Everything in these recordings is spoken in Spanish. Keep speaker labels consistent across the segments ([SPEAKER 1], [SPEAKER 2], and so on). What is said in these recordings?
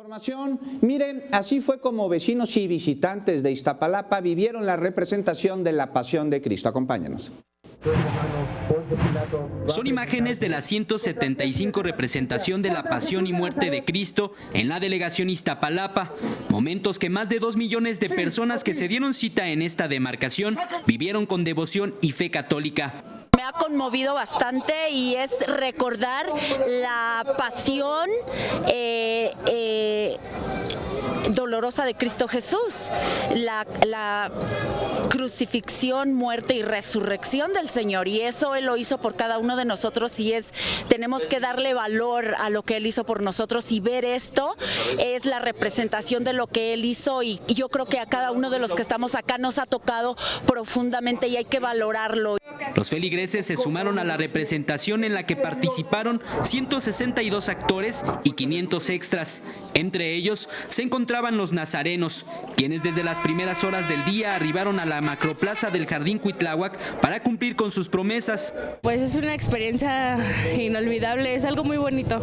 [SPEAKER 1] Información, mire, así fue como vecinos y visitantes de Iztapalapa vivieron la representación de la Pasión de Cristo. Acompáñanos.
[SPEAKER 2] Son imágenes de la 175 representación de la Pasión y Muerte de Cristo en la delegación Iztapalapa, momentos que más de 2 millones de personas que se dieron cita en esta demarcación vivieron con devoción y fe católica.
[SPEAKER 3] Me ha conmovido bastante y es recordar la pasión dolorosa de Cristo Jesús, la crucifixión, muerte y resurrección del Señor, y eso Él lo hizo por cada uno de nosotros y tenemos que darle valor a lo que Él hizo por nosotros, y ver esto es la representación de lo que Él hizo, y yo creo que a cada uno de los que estamos acá nos ha tocado profundamente y hay que valorarlo.
[SPEAKER 2] Los feligreses se sumaron a la representación en la que participaron 162 actores y 500 extras. Entre ellos se encontraban los nazarenos, quienes desde las primeras horas del día arribaron a la macroplaza del Jardín Cuitláhuac para cumplir con sus promesas.
[SPEAKER 4] Pues es una experiencia inolvidable, es algo muy bonito.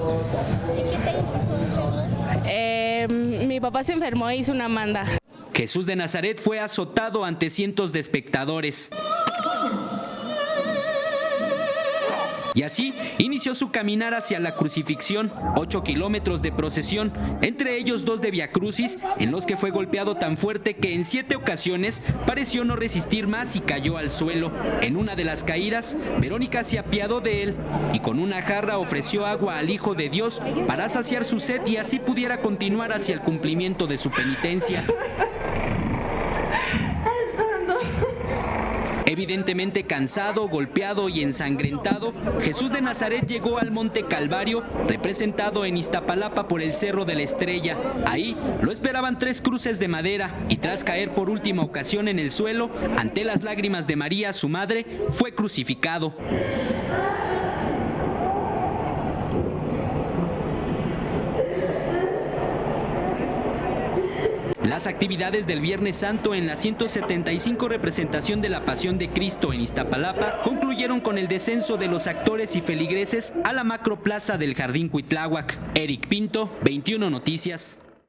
[SPEAKER 5] ¿Y qué te impulsó a hacerlo?
[SPEAKER 4] Mi papá se enfermó e hizo una manda.
[SPEAKER 2] Jesús de Nazaret fue azotado ante cientos de espectadores. Y así inició su caminar hacia la crucifixión, 8 kilómetros de procesión, entre ellos 2 de viacrucis, en los que fue golpeado tan fuerte que en 7 ocasiones pareció no resistir más y cayó al suelo. En una de las caídas, Verónica se apiadó de él y con una jarra ofreció agua al Hijo de Dios para saciar su sed y así pudiera continuar hacia el cumplimiento de su penitencia. Evidentemente cansado, golpeado y ensangrentado, Jesús de Nazaret llegó al Monte Calvario, representado en Iztapalapa por el Cerro de la Estrella. Ahí lo esperaban 3 cruces de madera y tras caer por última ocasión en el suelo, ante las lágrimas de María, su madre, fue crucificado. Las actividades del Viernes Santo en la 175 representación de la Pasión de Cristo en Iztapalapa concluyeron con el descenso de los actores y feligreses a la macroplaza del Jardín Cuitláhuac. Eric Pinto, 21 Noticias.